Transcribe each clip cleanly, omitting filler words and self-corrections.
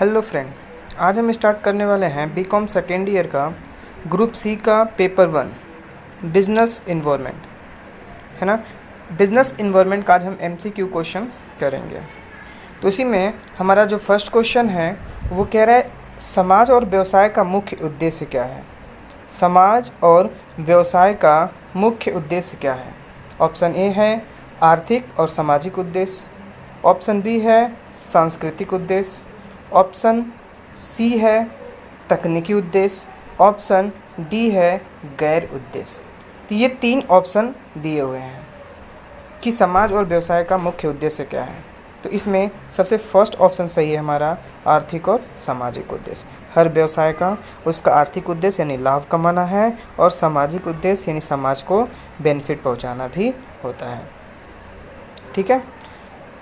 Hello friend, आज हम start करने वाले हैं बीकॉम सेकेंड ईयर का ग्रुप सी का पेपर 1 बिजनेस इन्वायरमेंट, है ना। बिजनेस इन्वायरमेंट का आज हम एमसीक्यू क्वेश्चन करेंगे। तो इसी में हमारा जो फर्स्ट क्वेश्चन है वो कह रहा है समाज और व्यवसाय का मुख्य उद्देश्य क्या है। समाज और व्यवसाय का मुख्य उद्देश्य क्या है। ऑप्शन ए है आर्थिक और सामाजिक उद्देश्य, ऑप्शन बी है सांस्कृतिक उद्देश्य, ऑप्शन सी है तकनीकी उद्देश्य, ऑप्शन डी है गैर उद्देश्य। तो ये 3 ऑप्शन दिए हुए हैं कि समाज और व्यवसाय का मुख्य उद्देश्य क्या है। तो इसमें सबसे फर्स्ट ऑप्शन सही है हमारा आर्थिक और सामाजिक उद्देश्य। हर व्यवसाय का उसका आर्थिक उद्देश्य यानी लाभ कमाना है और सामाजिक उद्देश्य यानी समाज को बेनिफिट पहुंचाना भी होता है। ठीक है।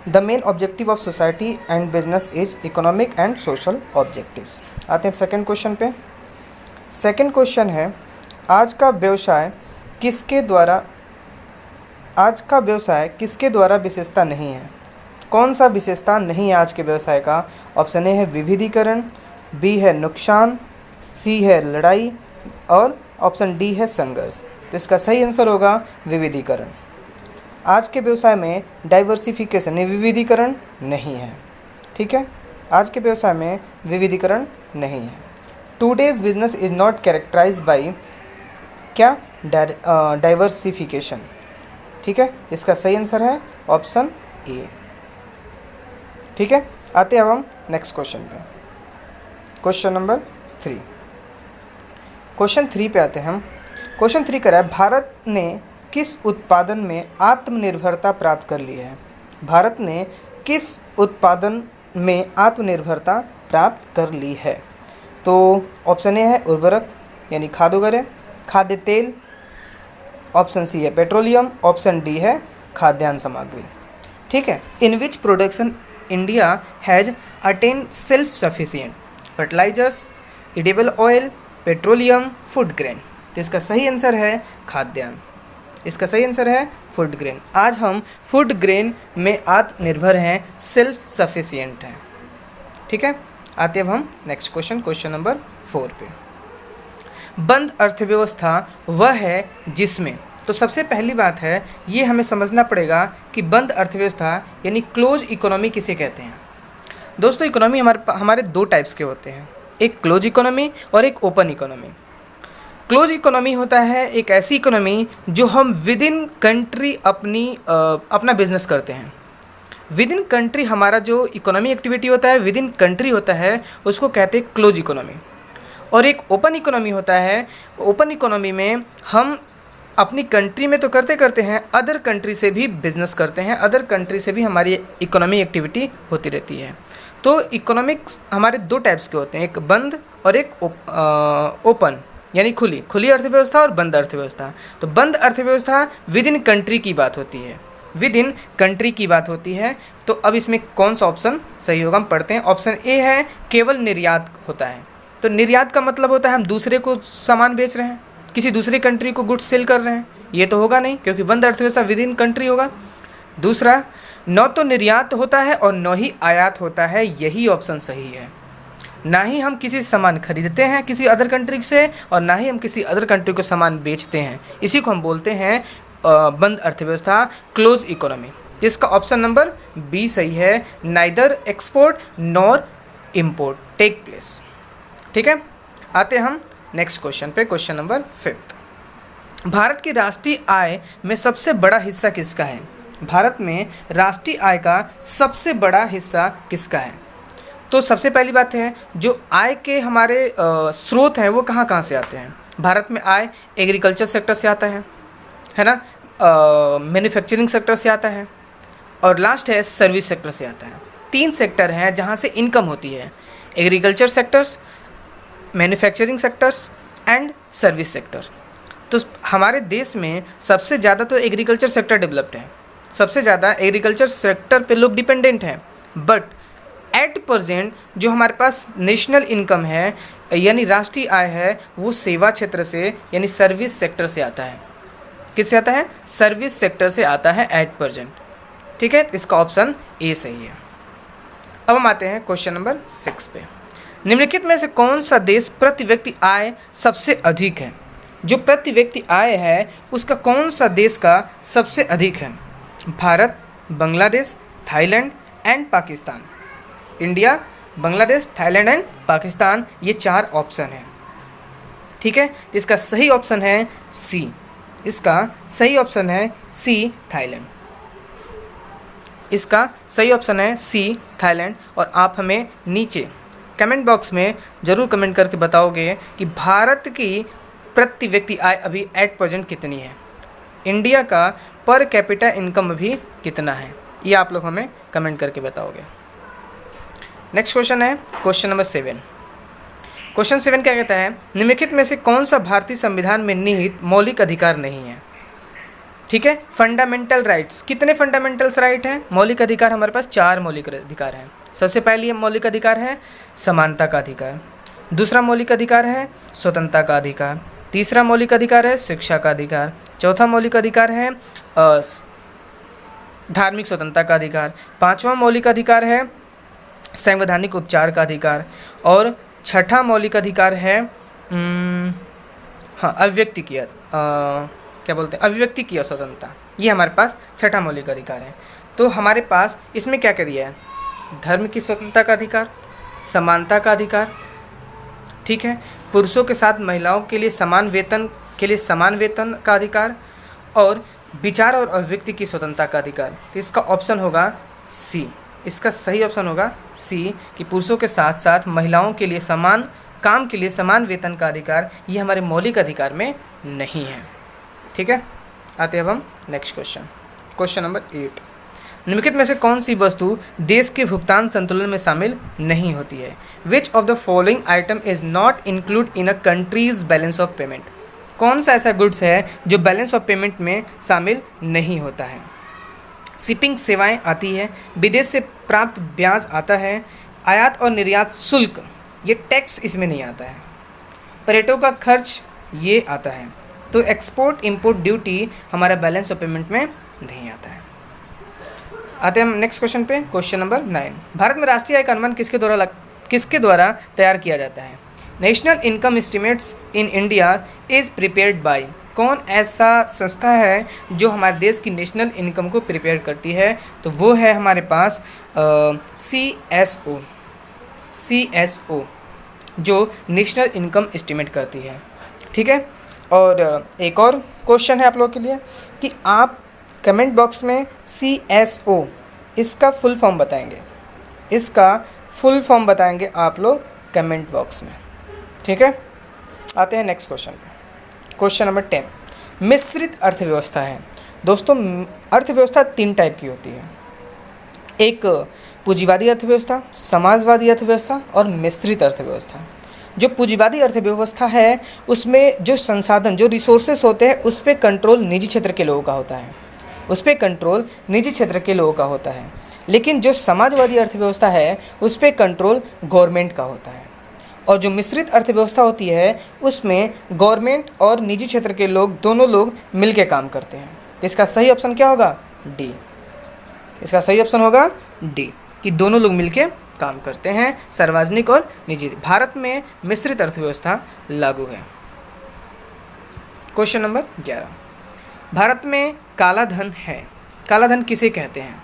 The main objective of society and business is economic and social objectives. आते हैं सेकंड क्वेश्चन पे। सेकंड क्वेश्चन है आज का व्यवसाय किसके द्वारा विशेषता नहीं है। कौन सा विशेषता नहीं है आज के व्यवसाय का। ऑप्शन ए है विविधीकरण, बी है नुकसान, सी है लड़ाई और ऑप्शन डी है संघर्ष। तो इसका सही आंसर होगा विविधीकरण। आज के व्यवसाय में डाइवर्सिफिकेशन विविधीकरण नहीं है। ठीक है, आज के व्यवसाय में विविधीकरण नहीं है। Today's business is not characterised by क्या डाइवर्सिफिकेशन। ठीक है, इसका सही आंसर है ऑप्शन ए। ठीक है, आते हैं अब हम नेक्स्ट क्वेश्चन पे। Question number 3। क्वेश्चन 3 पे आते हैं हम। क्वेश्चन 3 कह रहा है भारत ने किस उत्पादन में आत्मनिर्भरता प्राप्त कर ली है। भारत ने किस उत्पादन में आत्मनिर्भरता प्राप्त कर ली है। तो ऑप्शन ए है उर्वरक यानी खाद वगैरह, खाद्य तेल, ऑप्शन सी है पेट्रोलियम, ऑप्शन डी है खाद्यान्न सामग्री। ठीक है। In which production India has attained self sufficient fertilisers, edible oil, petroleum, food grain. तो इसका सही आंसर है खाद्यान्न। इसका सही आंसर है फूड ग्रेन। आज हम फूड ग्रेन में आत्मनिर्भर हैं, सेल्फ सफिशिएंट हैं। ठीक है, आते अब हम नेक्स्ट क्वेश्चन नंबर 4 पे। बंद अर्थव्यवस्था वह है जिसमें, तो सबसे पहली बात है ये हमें समझना पड़ेगा कि बंद अर्थव्यवस्था यानी क्लोज इकोनॉमी किसे कहते हैं। दोस्तों इकोनॉमी हमारे 2 टाइप्स के होते हैं, एक क्लोज इकोनॉमी और एक ओपन इकोनॉमी। क्लोज इकोनॉमी होता है एक ऐसी इकोनॉमी जो हम विद इन कंट्री अपना बिजनेस करते हैं। विद इन कंट्री हमारा जो इकोनॉमी एक्टिविटी होता है विद इन कंट्री होता है, उसको कहते हैं क्लोज इकोनॉमी। और एक ओपन इकोनॉमी होता है, ओपन इकोनॉमी में हम अपनी कंट्री में तो करते हैं, अदर कंट्री से भी बिजनेस करते हैं, अदर कंट्री से भी हमारी इकोनॉमी एक्टिविटी होती रहती है। तो इकोनॉमिक्स हमारे 2 टाइप्स के होते हैं, एक बंद और एक ओपन यानी खुली अर्थव्यवस्था और बंद अर्थव्यवस्था। तो बंद अर्थव्यवस्था विद इन कंट्री की बात होती है, विद इन कंट्री की बात होती है। तो अब इसमें कौन सा ऑप्शन सही होगा हम पढ़ते हैं। ऑप्शन ए है केवल निर्यात होता है। तो निर्यात का मतलब होता है हम दूसरे को सामान बेच रहे हैं, किसी दूसरी कंट्री को गुड्स सेल कर रहे हैं। ये तो होगा नहीं क्योंकि बंद अर्थव्यवस्था विद इन कंट्री होगा। दूसरा, न तो निर्यात होता है और न ही आयात होता है, यही ऑप्शन सही है। ना ही हम किसी सामान खरीदते हैं किसी अदर कंट्री से और ना ही हम किसी अदर कंट्री को सामान बेचते हैं। इसी को हम बोलते हैं बंद अर्थव्यवस्था, क्लोज इकोनॉमी। जिसका ऑप्शन नंबर बी सही है, neither export nor import take place. ठीक है, आते हम नेक्स्ट क्वेश्चन पे। Question number 5। भारत की राष्ट्रीय आय में सबसे बड़ा हिस्सा किसका है। भारत में राष्ट्रीय आय का सबसे बड़ा हिस्सा किसका है। तो सबसे पहली बात है जो आय के हमारे स्रोत हैं वो कहाँ से आते हैं। भारत में आय एग्रीकल्चर सेक्टर से आता है ना, मैन्युफैक्चरिंग सेक्टर से आता है और लास्ट है सर्विस सेक्टर से आता है। 3 सेक्टर हैं जहाँ से इनकम होती है, agriculture sectors, manufacturing sectors and service sector. तो हमारे देश में सबसे ज़्यादा तो एग्रीकल्चर सेक्टर डेवलप्ड है, सबसे ज़्यादा एग्रीकल्चर सेक्टर पे लोग डिपेंडेंट हैं। बट एट प्रेजेंट जो हमारे पास नेशनल इनकम है यानी राष्ट्रीय आय है वो सेवा क्षेत्र से यानी सर्विस सेक्टर से आता है। किससे आता है? सर्विस सेक्टर से आता है एट प्रेजेंट। ठीक है, इसका ऑप्शन ए सही है। अब हम आते हैं क्वेश्चन नंबर 6 पे। निम्नलिखित में से कौन सा देश प्रति व्यक्ति आय सबसे अधिक है? जो प्रति व्यक्ति आय है उसका कौन सा देश का सबसे अधिक है? Bharat, Bangladesh, Thailand and Pakistan. India, Bangladesh, Thailand and Pakistan, ये 4 ऑप्शन है। ठीक है, तो इसका सही ऑप्शन है सी। इसका सही ऑप्शन है सी, थाईलैंड। इसका सही ऑप्शन है सी, थाईलैंड। और आप हमें नीचे कमेंट बॉक्स में ज़रूर कमेंट करके बताओगे कि भारत की प्रति व्यक्ति आय अभी एट प्रेजेंट कितनी है, इंडिया का पर कैपिटा इनकम अभी कितना है, ये आप लोग हमें कमेंट करके बताओगे। नेक्स्ट क्वेश्चन है क्वेश्चन नंबर 7। क्वेश्चन 7 क्या कहता है? निम्नलिखित में से कौन सा भारतीय संविधान में निहित मौलिक अधिकार नहीं है? ठीक है, फंडामेंटल राइट्स। कितने फंडामेंटल्स राइट हैं? मौलिक अधिकार हमारे पास 4 मौलिक अधिकार हैं। सबसे पहली मौलिक अधिकार है समानता का अधिकार, दूसरा मौलिक अधिकार है स्वतंत्रता का अधिकार, तीसरा मौलिक अधिकार है शिक्षा का अधिकार, चौथा मौलिक अधिकार है धार्मिक स्वतंत्रता का अधिकार, पांचवा मौलिक अधिकार है संवैधानिक उपचार का अधिकार, और छठा मौलिक अधिकार है अभिव्यक्ति की क्या बोलते हैं, अभिव्यक्ति की स्वतंत्रता। ये हमारे पास छठा मौलिक अधिकार है। तो हमारे पास इसमें क्या क्या दिया है? धर्म की स्वतंत्रता का अधिकार, समानता का अधिकार, ठीक है, पुरुषों के साथ महिलाओं के लिए समान वेतन का अधिकार, और विचार और अभिव्यक्ति की स्वतंत्रता का अधिकार। तो इसका ऑप्शन होगा सी। इसका सही ऑप्शन होगा सी कि पुरुषों के साथ साथ महिलाओं के लिए समान काम के लिए समान वेतन का अधिकार, ये हमारे मौलिक अधिकार में नहीं है। ठीक है, आते हैं अब हम नेक्स्ट क्वेश्चन नंबर 8। निम्नलिखित में से कौन सी वस्तु देश के भुगतान संतुलन में शामिल नहीं होती है? Which of the following item is not include in a countries balance of payment? कौन सा ऐसा गुड्स है जो बैलेंस ऑफ पेमेंट में शामिल नहीं होता है? शिपिंग सेवाएं आती है, विदेश से प्राप्त ब्याज आता है, आयात और निर्यात शुल्क, ये टैक्स इसमें नहीं आता है, पर्यटकों का खर्च ये आता है। तो एक्सपोर्ट इंपोर्ट ड्यूटी हमारा बैलेंस ऑफ पेमेंट में नहीं आता है। आते हैं हम नेक्स्ट क्वेश्चन पे, क्वेश्चन नंबर 9। भारत में राष्ट्रीय आय का अनुमान किसके द्वारा तैयार किया जाता है? National income estimates in India is prepared by. कौन ऐसा संस्था है जो हमारे देश की नेशनल इनकम को प्रिपेयर करती है? तो वो है हमारे पास CSO जो नेशनल इनकम एस्टिमेट करती है। ठीक है, और एक और क्वेश्चन है आप लोगों के लिए कि आप कमेंट बॉक्स में CSO इसका फुल फॉर्म बताएंगे। इसका फुल फॉर्म बताएंगे आप लोग कमेंट बॉक्स में। ठीक है, आते हैं नेक्स्ट क्वेश्चन पे, क्वेश्चन नंबर 10। मिश्रित अर्थव्यवस्था है। दोस्तों, अर्थव्यवस्था 3 टाइप की होती है, एक पूंजीवादी अर्थव्यवस्था, समाजवादी अर्थव्यवस्था और मिश्रित अर्थव्यवस्था। जो पूंजीवादी अर्थव्यवस्था है उसमें जो संसाधन जो रिसोर्सेस होते हैं उस पर कंट्रोल निजी क्षेत्र के लोगों का होता है, लेकिन जो समाजवादी अर्थव्यवस्था है उस पर कंट्रोल गवर्नमेंट का होता है। और जो मिश्रित अर्थव्यवस्था होती है उसमें गवर्नमेंट और निजी क्षेत्र के लोग दोनों लोग मिलकर काम करते हैं। इसका सही ऑप्शन क्या होगा? डी। इसका सही ऑप्शन होगा डी कि दोनों लोग मिलकर काम करते हैं, सार्वजनिक और निजी। भारत में मिश्रित अर्थव्यवस्था लागू है। Question number 11। भारत में काला धन है। काला धन किसे कहते हैं?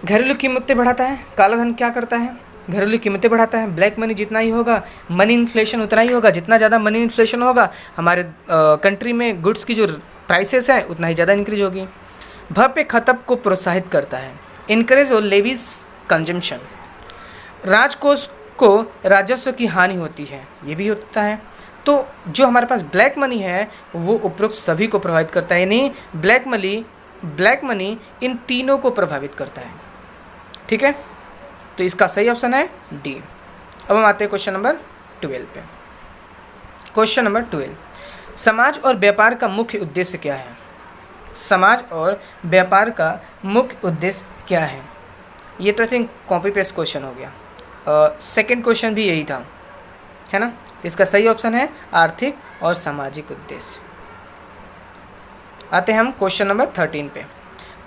घरेलू कीमतें बढ़ाता है। काला धन क्या करता है? घरेलू कीमतें बढ़ाता है। ब्लैक मनी जितना ही होगा, मनी इन्फ्लेशन उतना ही होगा। जितना ज़्यादा मनी इन्फ्लेशन होगा हमारे कंट्री में गुड्स की जो प्राइसेस हैं उतना ही ज़्यादा इंक्रीज होगी। भव्य खपत को प्रोत्साहित करता है। इनकरेज और लेविस कंजम्पशन। राजकोष को राजस्व की हानि होती है, ये भी होता है। तो जो हमारे पास ब्लैक मनी है वो उपरोक्त सभी को प्रभावित करता है, यानी ब्लैक मनी इन तीनों को प्रभावित करता है। ठीक है, तो इसका सही ऑप्शन है डी। अब हम आते हैं क्वेश्चन नंबर 12 पे। Question number 12। समाज और व्यापार का मुख्य उद्देश्य क्या है? समाज और व्यापार का मुख्य उद्देश्य क्या है? ये तो I think copy paste question हो गया। सेकंड क्वेश्चन भी यही था, है ना? इसका सही ऑप्शन है आर्थिक और सामाजिक उद्देश्य। आते हैं हम क्वेश्चन नंबर 13 पे।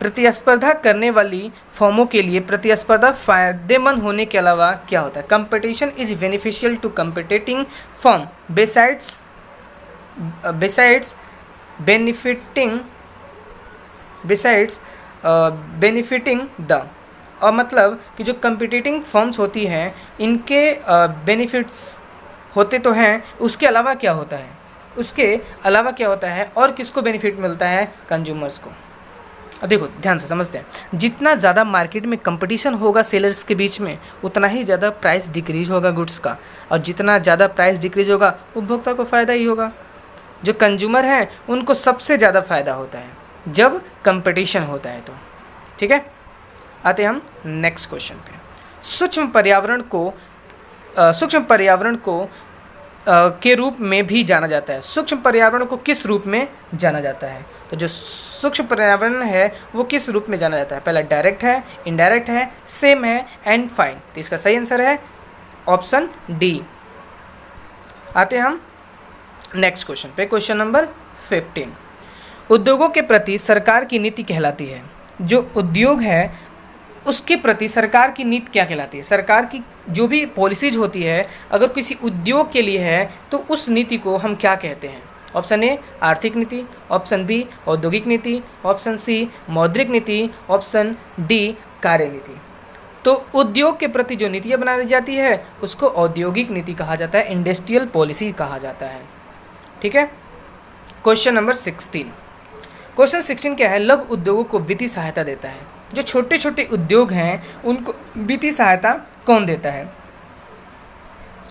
प्रतिस्पर्धा करने वाली फर्मों के लिए प्रतिस्पर्धा फायदेमंद होने के अलावा क्या होता है? Competition is beneficial to competing firm besides benefiting the, और मतलब कि जो कंपीटिटिंग फर्म्स होती हैं इनके बेनिफिट्स होते तो हैं, उसके अलावा क्या होता है? उसके अलावा क्या होता है और किसको बेनिफिट मिलता है? कंज्यूमर्स को। अब देखो ध्यान से समझते हैं, जितना ज़्यादा मार्केट में कंपटीशन होगा सेलर्स के बीच में, उतना ही ज़्यादा प्राइस डिक्रीज होगा गुड्स का, और जितना ज़्यादा प्राइस डिक्रीज होगा उपभोक्ता को फ़ायदा ही होगा। जो कंज्यूमर हैं उनको सबसे ज़्यादा फ़ायदा होता है जब कंपटीशन होता है तो। ठीक है, आते हम नेक्स्ट क्वेश्चन पे। सूक्ष्म पर्यावरण को के रूप में भी जाना जाता है। सूक्ष्म पर्यावरण को किस रूप में जाना जाता है? तो जो सूक्ष्म पर्यावरण है वो किस रूप में जाना जाता है? पहला डायरेक्ट है, इनडायरेक्ट है, सेम है एंड फाइन। तो इसका सही आंसर है ऑप्शन डी। आते हैं हम नेक्स्ट क्वेश्चन पे, क्वेश्चन नंबर 15। उद्योगों के प्रति सरकार की नीति कहलाती है। जो उद्योग है उसके प्रति सरकार की नीति क्या कहलाती है? सरकार की जो भी पॉलिसीज होती है अगर किसी उद्योग के लिए है तो उस नीति को हम क्या कहते हैं? ऑप्शन ए आर्थिक नीति, ऑप्शन बी औद्योगिक नीति, ऑप्शन सी मौद्रिक नीति, ऑप्शन डी कार्य नीति। तो उद्योग के प्रति जो नीतियाँ बनाई जाती है उसको औद्योगिक नीति कहा जाता है, इंडस्ट्रियल पॉलिसी कहा जाता है। ठीक है, क्वेश्चन नंबर 16। क्वेश्चन 16 क्या है? लघु उद्योगों को वित्तीय सहायता देता है। जो छोटे छोटे उद्योग हैं उनको वित्तीय सहायता कौन देता है?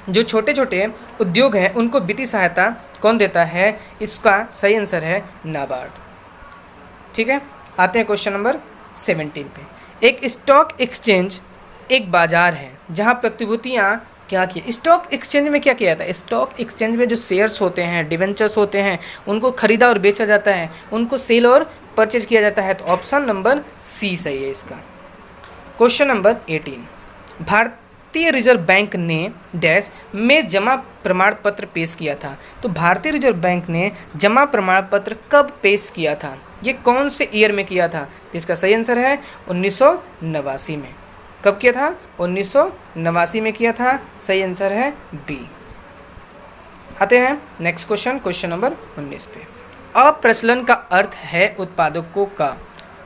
जो छोटे छोटे उद्योग हैं उनको वित्तीय सहायता कौन देता है? इसका सही आंसर है नाबार्ड। ठीक है, आते हैं क्वेश्चन नंबर 17 पे। एक स्टॉक एक्सचेंज एक बाजार है जहां प्रतिभूतियां क्या किया? स्टॉक एक्सचेंज में क्या किया जाता है? स्टॉक एक्सचेंज में जो शेयर्स होते हैं, डिवेंचर्स होते हैं, उनको खरीदा और बेचा जाता है, उनको सेल और परचेज किया जाता है। तो ऑप्शन नंबर सी सही है इसका। Question number 18। भारतीय रिजर्व बैंक ने डैश में जमा प्रमाण पत्र पेश किया था। तो भारतीय रिजर्व बैंक ने जमा प्रमाण पत्र कब पेश किया था? ये कौन से ईयर में किया था? तो इसका सही आंसर है 1989 में। कब किया था? 1989 में किया था। सही आंसर है बी। आते हैं नेक्स्ट क्वेश्चन, क्वेश्चन नंबर 19 पे। अप्रचलन का अर्थ है उत्पादकों का।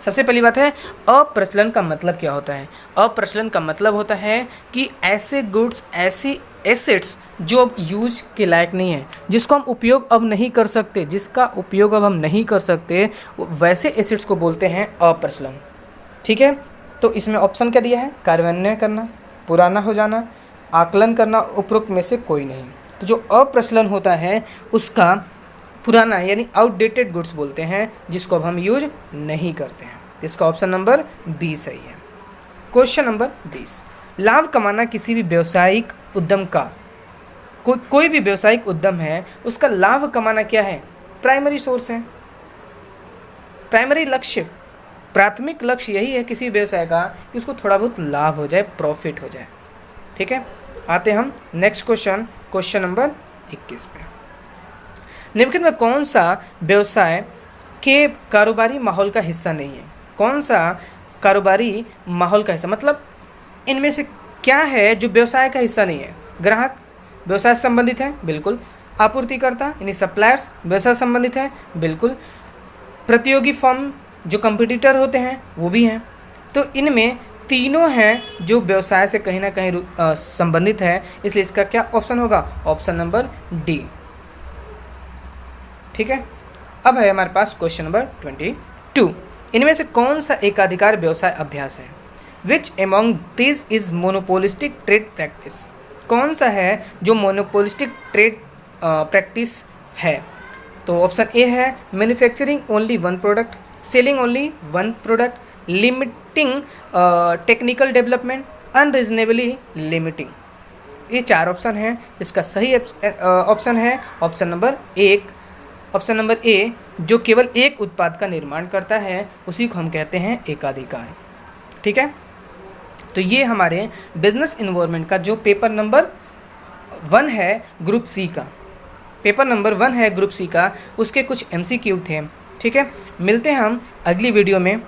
सबसे पहली बात है अप्रचलन का मतलब क्या होता है? अप्रचलन का मतलब होता है कि ऐसे गुड्स, ऐसी एसेट्स जो अब यूज के लायक नहीं है, जिसको हम उपयोग अब नहीं कर सकते, जिसका उपयोग अब हम नहीं कर सकते, वैसे एसेट्स को बोलते हैं अप्रचलन। ठीक है, तो इसमें ऑप्शन क्या दिया है? कार्यान्वयन करना, पुराना हो जाना, आकलन करना, उपरोक्त में से कोई नहीं। तो जो अप्रचलन होता है उसका पुराना यानी आउटडेटेड गुड्स बोलते हैं, जिसको अब हम यूज नहीं करते हैं। इसका ऑप्शन नंबर बी सही है। Question number 20। लाभ कमाना किसी भी व्यावसायिक उद्यम का, कोई भी व्यावसायिक उद्यम है उसका लाभ कमाना क्या है? प्राइमरी सोर्स है, प्राइमरी लक्ष्य, प्राथमिक लक्ष्य यही है किसी व्यवसाय का कि उसको थोड़ा बहुत लाभ हो जाए, प्रॉफिट हो जाए। ठीक है, आते हम नेक्स्ट क्वेश्चन, क्वेश्चन नंबर 21 पे। निम्नलिखित में कौन सा व्यवसाय के कारोबारी माहौल का हिस्सा नहीं है? कौन सा कारोबारी माहौल का हिस्सा, मतलब इनमें से क्या है जो व्यवसाय का हिस्सा नहीं है? ग्राहक व्यवसाय से संबंधित है, बिल्कुल। आपूर्तिकर्ता यानी सप्लायर्स व्यवसाय से संबंधित है, बिल्कुल। प्रतियोगी फर्म जो कंपटीटर होते हैं वो भी हैं। तो इनमें तीनों हैं जो व्यवसाय से कहीं ना कहीं संबंधित है, इसलिए इसका क्या ऑप्शन होगा? Option number D. ठीक है, अब है हमारे पास क्वेश्चन नंबर 22। इनमें से कौन सा एकाधिकार व्यवसाय अभ्यास है? Which among this is monopolistic trade practice? कौन सा है जो मोनोपोलिस्टिक ट्रेड प्रैक्टिस है? तो ऑप्शन ए है manufacturing only one product, selling only one product, limiting technical development, unreasonably limiting. ये 4 ऑप्शन हैं। इसका सही ऑप्शन है option number 1, option number A, जो केवल एक उत्पाद का निर्माण करता है उसी को हम कहते हैं एकाधिकार। ठीक है, तो ये हमारे बिजनेस इन्वायरमेंट का जो पेपर नंबर 1 है ग्रुप सी का, पेपर नंबर 1 है ग्रुप सी का, उसके कुछ MCQ थे। ठीक है, मिलते हैं हम अगली वीडियो में।